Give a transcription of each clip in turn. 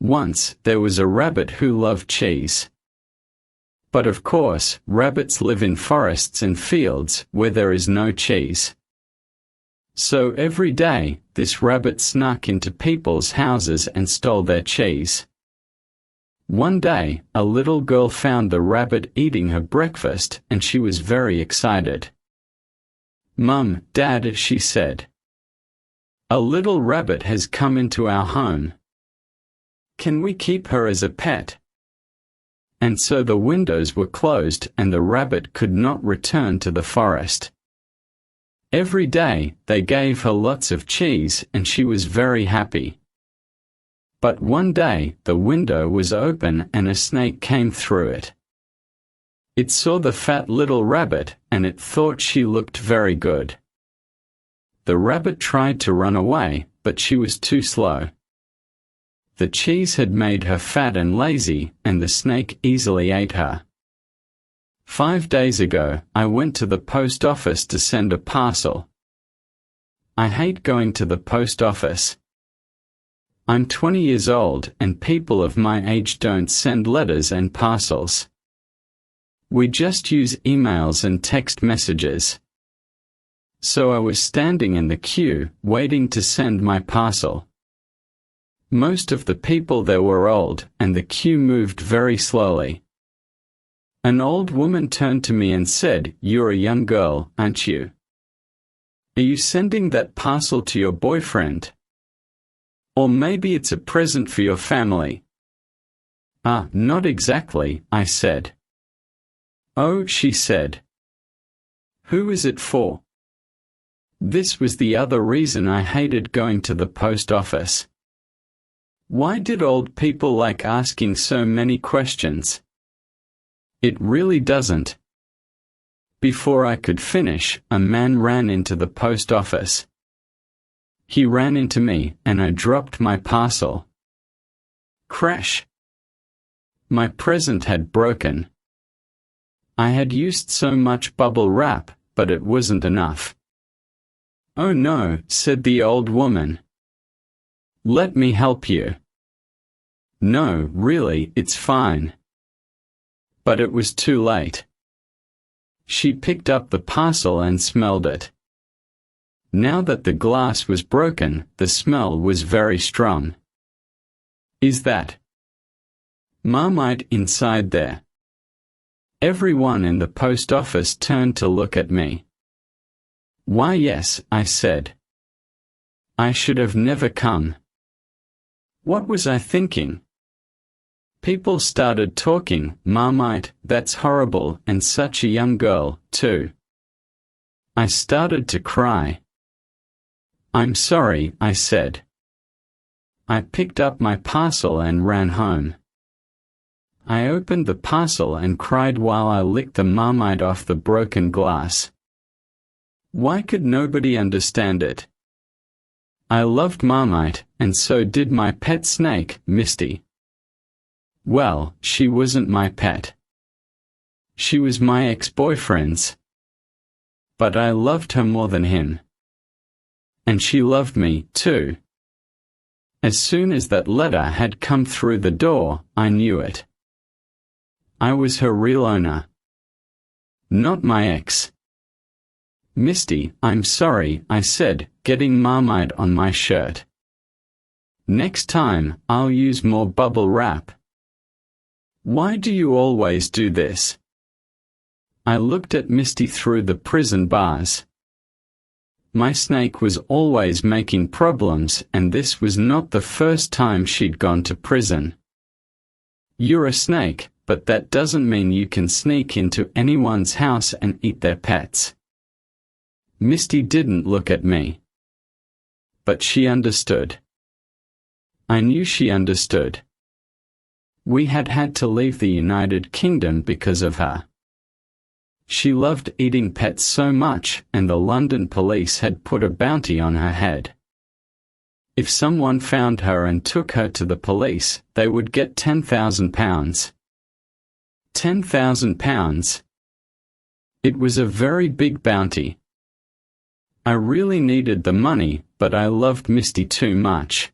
Once there was a rabbit who loved cheese. But of course, rabbits live in forests and fields where there is no cheese. So every day, this rabbit snuck into people's houses and stole their cheese. One day, a little girl found the rabbit eating her breakfast and she was very excited. "Mum, Dad," she said, "a little rabbit has come into our home. Can we keep her as a pet?" And so the windows were closed and the rabbit could not return to the forest. Every day, they gave her lots of cheese and she was very happy. But one day, the window was open and a snake came through it. It saw the fat little rabbit and it thought she looked very good. The rabbit tried to run away, but she was too slow. The cheese had made her fat and lazy, and the snake easily ate her. 5 days ago, I went to the post office to send a parcel. I hate going to the post office. I'm 20 years old and people of my age don't send letters and parcels. We just use emails and text messages. So I was standing in the queue, waiting to send my parcel. Most of the people there were old, and the queue moved very slowly. An old woman turned to me and said, "You're a young girl, aren't you? Are you sending that parcel to your boyfriend? Or maybe it's a present for your family." Not exactly," I said. "Oh," she said. "Who is it for?" This was the other reason I hated going to the post office. Why did old people like asking so many questions? It really doesn't. Before I could finish, a man ran into the post office. He ran into me, and I dropped my parcel. Crash! My present had broken. I had used so much bubble wrap, but it wasn't enough. "Oh no," said the old woman. "Let me help you." "No, really, it's fine." But it was too late. She picked up the parcel and smelled it. Now that the glass was broken, the smell was very strong. "Is that Marmite inside there?" Everyone in the post office turned to look at me. "Why, yes," I said. "I should have never come." What was I thinking? People started talking, "Marmite, that's horrible, and such a young girl, too." I started to cry. "I'm sorry," I said. I picked up my parcel and ran home. I opened the parcel and cried while I licked the Marmite off the broken glass. Why could nobody understand it? I loved Marmite, and so did my pet snake, Misty. Well, she wasn't my pet. She was my ex-boyfriend's. But I loved her more than him. And she loved me, too. As soon as that letter had come through the door, I knew it. I was her real owner. Not my ex. "Misty, I'm sorry," I said, getting Marmite on my shirt. "Next time, I'll use more bubble wrap." "Why do you always do this?" I looked at Misty through the prison bars. My snake was always making problems, and this was not the first time she'd gone to prison. "You're a snake, but that doesn't mean you can sneak into anyone's house and eat their pets." Misty didn't look at me. But she understood. I knew she understood. We had to leave the United Kingdom because of her. She loved eating pets so much, and the London police had put a bounty on her head. If someone found her and took her to the police, they would get £10,000. £10,000? It was a very big bounty. I really needed the money, but I loved Misty too much.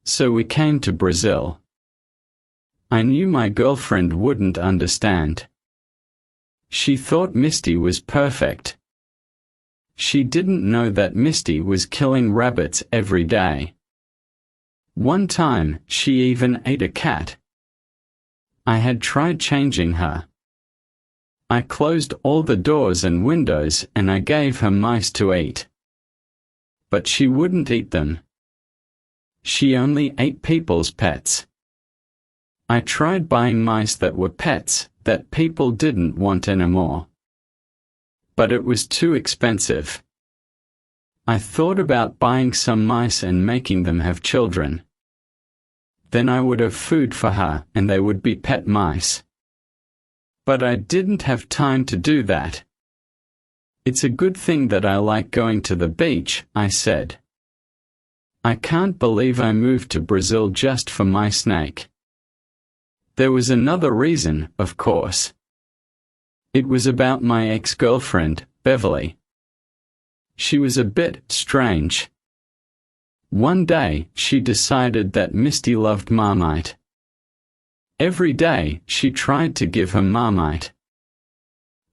So we came to Brazil. I knew my girlfriend wouldn't understand. She thought Misty was perfect. She didn't know that Misty was killing rabbits every day. One time, she even ate a cat. I had tried changing her. I closed all the doors and windows and I gave her mice to eat. But she wouldn't eat them. She only ate people's pets. I tried buying mice that were pets, that people didn't want anymore. But it was too expensive. I thought about buying some mice and making them have children. Then I would have food for her and they would be pet mice. But I didn't have time to do that. It's a good thing that I like going to the beach, I said. I can't believe I moved to Brazil just for my snake. There was another reason, of course. It was about my ex-girlfriend, Beverly. She was a bit strange. One day, she decided that Misty loved Marmite. Every day, she tried to give her Marmite.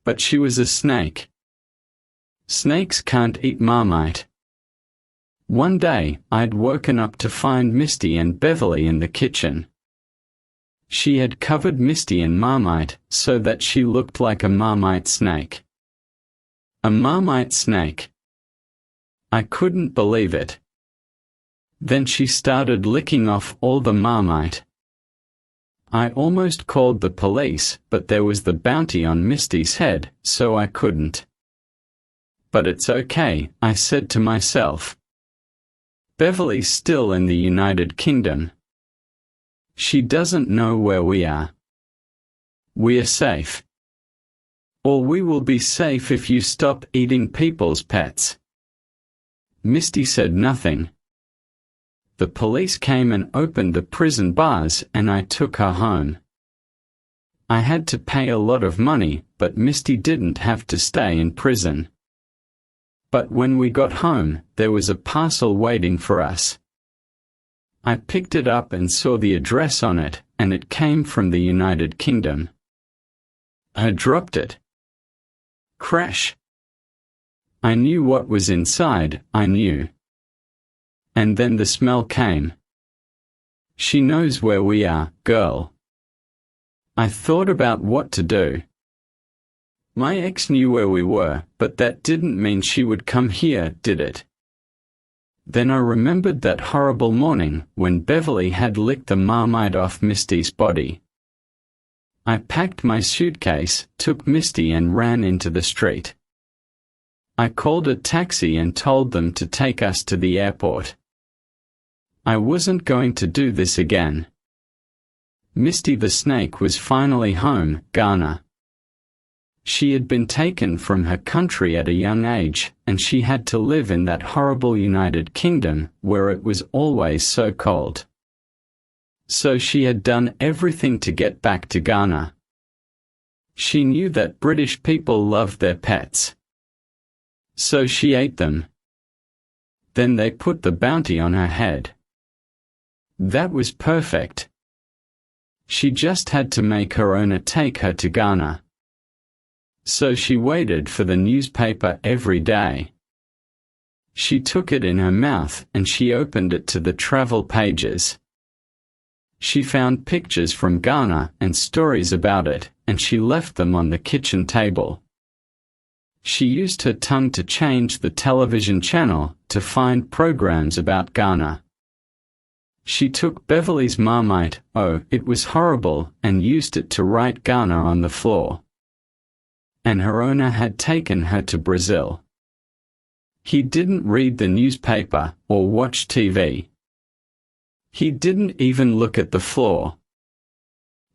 But she was a snake. Snakes can't eat Marmite. One day, I'd woken up to find Misty and Beverly in the kitchen. She had covered Misty in Marmite so that she looked like a Marmite snake. A Marmite snake. I couldn't believe it. Then she started licking off all the Marmite. I almost called the police, but there was the bounty on Misty's head, so I couldn't. But it's okay, I said to myself. Beverly's still in the United Kingdom. She doesn't know where we are. We are safe. Or we will be safe if you stop eating people's pets. Misty said nothing. The police came and opened the prison bars and I took her home. I had to pay a lot of money, but Misty didn't have to stay in prison. But when we got home, there was a parcel waiting for us. I picked it up and saw the address on it, and it came from the United Kingdom. I dropped it. Crash. I knew what was inside, I knew. And then the smell came. She knows where we are, girl. I thought about what to do. My ex knew where we were, but that didn't mean she would come here, did it? Then I remembered that horrible morning when Beverly had licked the Marmite off Misty's body. I packed my suitcase, took Misty and ran into the street. I called a taxi and told them to take us to the airport. I wasn't going to do this again. Misty the snake was finally home, Ghana. She had been taken from her country at a young age, and she had to live in that horrible United Kingdom, where it was always so cold. So she had done everything to get back to Ghana. She knew that British people loved their pets. So she ate them. Then they put the bounty on her head. That was perfect. She just had to make her owner take her to Ghana. So she waited for the newspaper every day. She took it in her mouth and she opened it to the travel pages. She found pictures from Ghana and stories about it, and she left them on the kitchen table. She used her tongue to change the television channel to find programs about Ghana. She took Beverly's Marmite, oh, it was horrible, and used it to write Ghana on the floor. And her owner had taken her to Brazil. He didn't read the newspaper or watch TV. He didn't even look at the floor.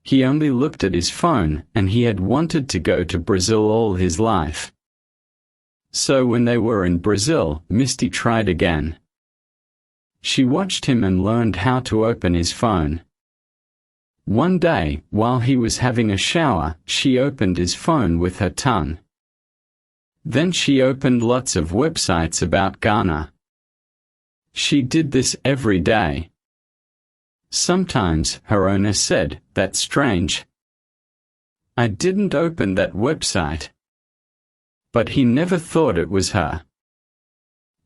He only looked at his phone, and he had wanted to go to Brazil all his life. So when they were in Brazil, Misty tried again. She watched him and learned how to open his phone. One day, while he was having a shower, she opened his phone with her tongue. Then she opened lots of websites about Ghana. She did this every day. Sometimes, her owner said, "That's strange. I didn't open that website." But he never thought it was her.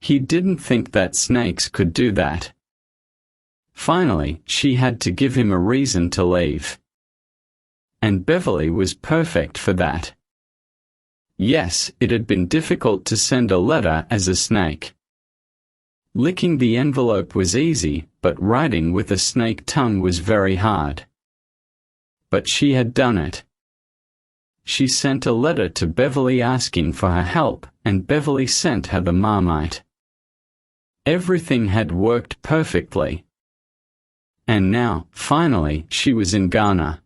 He didn't think that snakes could do that. Finally, she had to give him a reason to leave. And Beverly was perfect for that. Yes, it had been difficult to send a letter as a snake. Licking the envelope was easy, but writing with a snake tongue was very hard. But she had done it. She sent a letter to Beverly asking for her help, and Beverly sent her the Marmite. Everything had worked perfectly. And now, finally, she was in Ghana.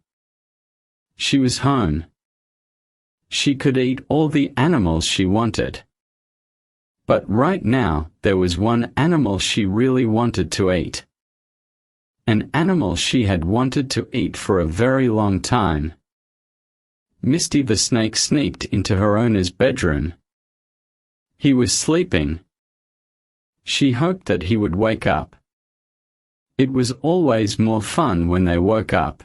She was home. She could eat all the animals she wanted. But right now, there was one animal she really wanted to eat. An animal she had wanted to eat for a very long time. Misty the snake sneaked into her owner's bedroom. He was sleeping. She hoped that he would wake up. It was always more fun when they woke up.